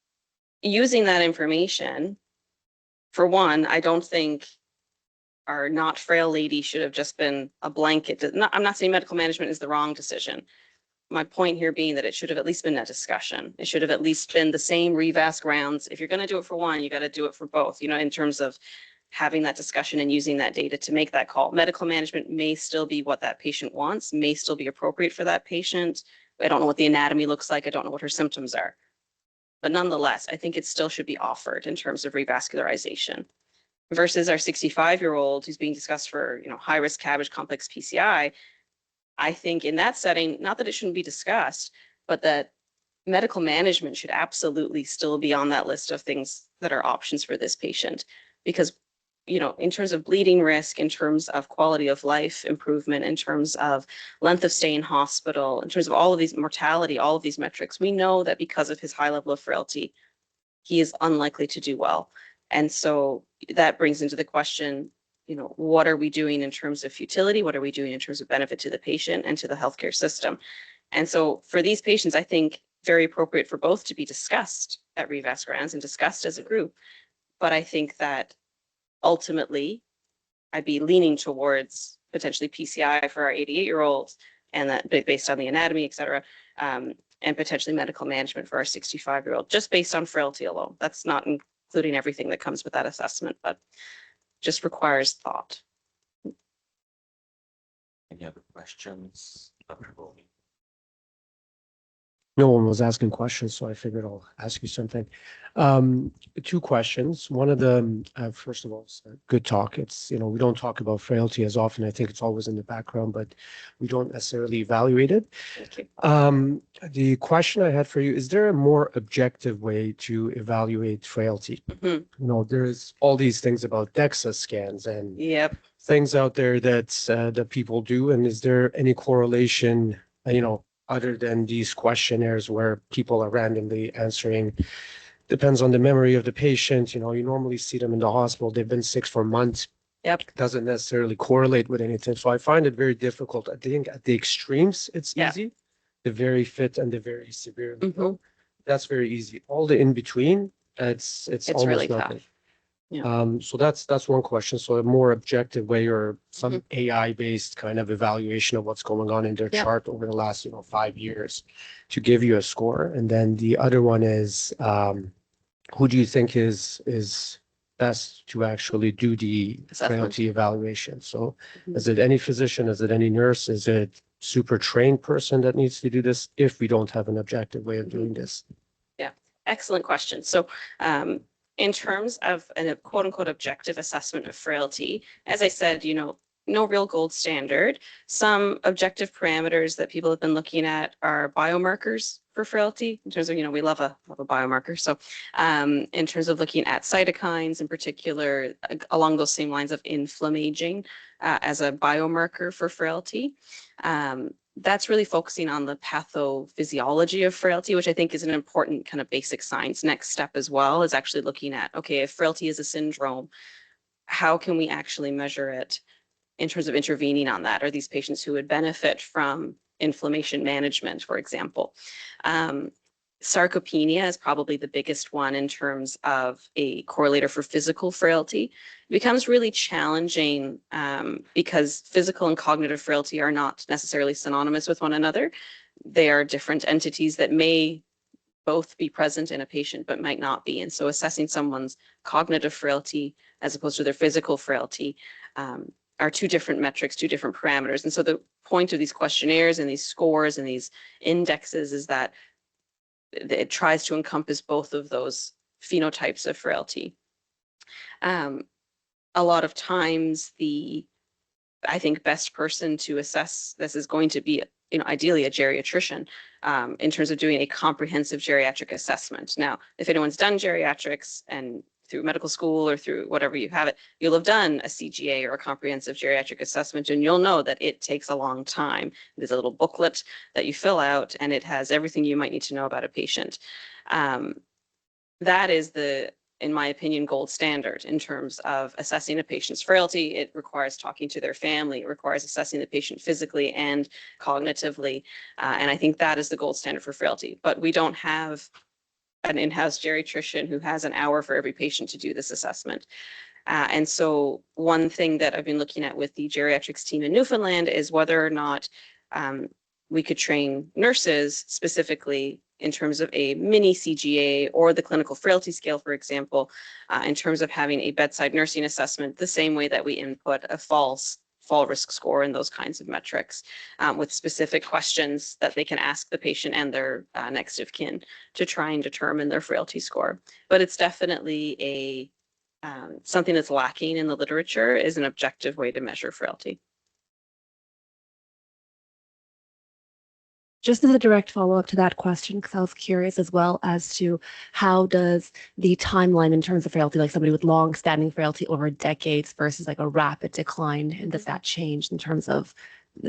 S2: using that information, for one, I don't think our not frail lady should have just been a blanket. I'm not saying medical management is the wrong decision. My point here being that it should have at least been a discussion. It should have at least been the same REVASC rounds. If you're going to do it for one, you got to do it for both, in terms of having that discussion and using that data to make that call. Medical management may still be what that patient wants, may still be appropriate for that patient. I don't know what the anatomy looks like. I don't know what her symptoms are. But nonetheless, I think it still should be offered in terms of revascularization. Versus our 65-year-old who's being discussed for, high-risk CABG complex PCI, I think in that setting, not that it shouldn't be discussed, but that medical management should absolutely still be on that list of things that are options for this patient. Because, in terms of bleeding risk, in terms of quality of life improvement, in terms of length of stay in hospital, in terms of all of these mortality, all of these metrics, we know that because of his high level of frailty, he is unlikely to do well. And so that brings into the question, what are we doing in terms of futility? What are we doing in terms of benefit to the patient and to the healthcare system? And so for these patients, I think very appropriate for both to be discussed at REVASC rounds and discussed as a group. But I think that ultimately, I'd be leaning towards potentially PCI for our 88-year-olds, and that based on the anatomy, et cetera, and potentially medical management for our 65-year-old, just based on frailty alone. That's not including everything that comes with that assessment, but just requires thought.
S1: Any other questions, Dr. Bowley?
S3: No one was asking questions, so I figured I'll ask you something. Two questions. One of them, first of all, it's a good talk. It's, we don't talk about frailty as often. I think it's always in the background, but we don't necessarily evaluate it.
S2: Thank you.
S3: The question I had for you, is there a more objective way to evaluate frailty? There's all these things about DEXA scans and
S2: Yep.
S3: things out there that people do. And is there any correlation, other than these questionnaires where people are randomly answering? Depends on the memory of the patient. You normally see them in the hospital. They've been sick for months.
S2: Yep.
S3: Doesn't necessarily correlate with anything. So I find it very difficult. I think at the extremes, it's easy. The very fit and the very severe. That's very easy. All the in between, it's almost
S2: really
S3: nothing.
S2: tough. Yeah.
S3: So that's one question. So a more objective way or some AI-based kind of evaluation of what's going on in their chart over the last, 5 years to give you a score. And then the other one is, who do you think is best to actually do the frailty evaluation? So is it any physician? Is it any nurse? Is it super trained person that needs to do this if we don't have an objective way of doing this?
S2: Yeah, excellent question. So, in terms of a quote unquote objective assessment of frailty, as I said, no real gold standard. Some objective parameters that people have been looking at are biomarkers for frailty in terms of, we love a biomarker. So in terms of looking at cytokines in particular, along those same lines of inflammaging as a biomarker for frailty. That's really focusing on the pathophysiology of frailty, which I think is an important kind of basic science next step as well, is actually looking at, okay, if frailty is a syndrome, how can we actually measure it in terms of intervening on that? Are these patients who would benefit from inflammation management, for example? Sarcopenia is probably the biggest one in terms of a correlator for physical frailty. It becomes really challenging because physical and cognitive frailty are not necessarily synonymous with one another. They are different entities that may both be present in a patient but might not be. And so assessing someone's cognitive frailty as opposed to their physical frailty are two different metrics, two different parameters. And so the point of these questionnaires and these scores and these indexes is that it tries to encompass both of those phenotypes of frailty. A lot of times I think best person to assess this is going to be, ideally a geriatrician in terms of doing a comprehensive geriatric assessment. Now, if anyone's done geriatrics and through medical school or through whatever you have it, you'll have done a CGA or a comprehensive geriatric assessment, and you'll know that it takes a long time. There's a little booklet that you fill out, and it has everything you might need to know about a patient. That is in my opinion, gold standard in terms of assessing a patient's frailty. It requires talking to their family. It requires assessing the patient physically and cognitively. And I think that is the gold standard for frailty. But we don't have an in-house geriatrician who has an hour for every patient to do this assessment. And so one thing that I've been looking at with the geriatrics team in Newfoundland is whether or not we could train nurses specifically in terms of a mini CGA or the clinical frailty scale, for example, in terms of having a bedside nursing assessment, the same way that we input a fall risk score and those kinds of metrics with specific questions that they can ask the patient and their next of kin to try and determine their frailty score. But it's definitely something that's lacking in the literature is an objective way to measure frailty.
S4: Just as a direct follow-up to that question, because I was curious as well as to how does the timeline in terms of frailty, like somebody with long-standing frailty over decades versus like a rapid decline, and does that change in terms of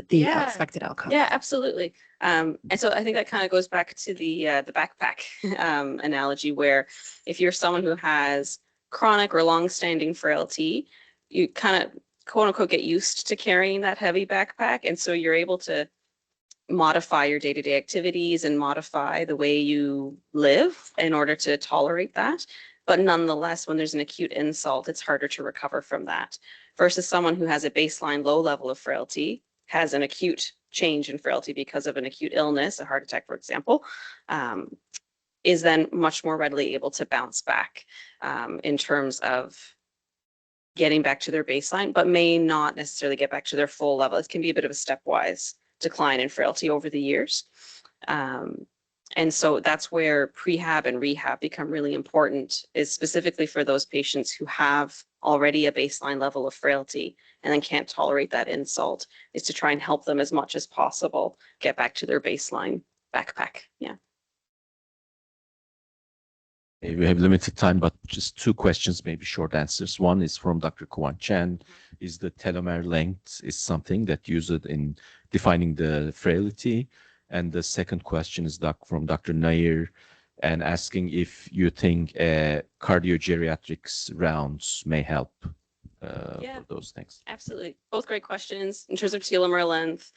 S4: the expected outcome?
S2: Yeah, absolutely. And so I think that kind of goes back to the backpack analogy, where if you're someone who has chronic or long-standing frailty, you kind of quote unquote get used to carrying that heavy backpack, and so you're able to modify your day-to-day activities and modify the way you live in order to tolerate that. But nonetheless, when there's an acute insult, it's harder to recover from that versus someone who has a baseline low level of frailty, has an acute change in frailty because of an acute illness, a heart attack, for example, is then much more readily able to bounce back in terms of getting back to their baseline, but may not necessarily get back to their full level. It can be a bit of a stepwise decline in frailty over the years. And And so that's where prehab and rehab become really important, is specifically for those patients who have already a baseline level of frailty and then can't tolerate that insult, is to try and help them as much as possible get back to their baseline backpack. Yeah.
S1: We have limited time, but just 2 questions, maybe short answers. One is from Dr. Kuan Chen. Is the telomere length is something that used in defining the frailty? And the second question is from Dr. Nair, and asking if you think cardiogeriatrics rounds may help for those things.
S2: Absolutely. Both great questions. In terms of telomere length,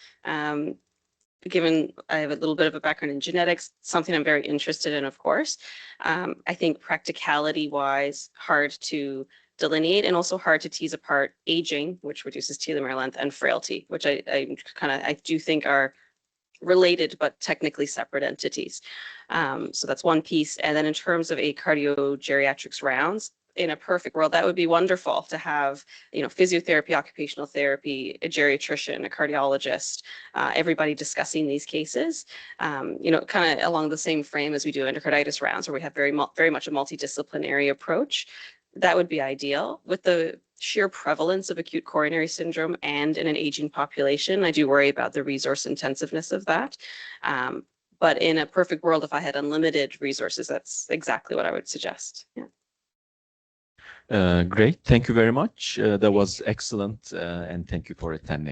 S2: given I have a little bit of a background in genetics, something I'm very interested in, of course. I think practicality wise, hard to delineate, and also hard to tease apart aging, which reduces telomere length, and frailty, which I do think are related but technically separate entities. So that's one piece. And then in terms of a cardiogeriatrics rounds, in a perfect world, that would be wonderful to have, physiotherapy, occupational therapy, a geriatrician, a cardiologist, everybody discussing these cases, kind of along the same frame as we do endocarditis rounds, where we have very much a multidisciplinary approach. That would be ideal. With the sheer prevalence of acute coronary syndrome and in an aging population, I do worry about the resource intensiveness of that. But in a perfect world, if I had unlimited resources, that's exactly what I would suggest. Yeah.
S1: Great. Thank you very much. That was excellent. And thank you for attending.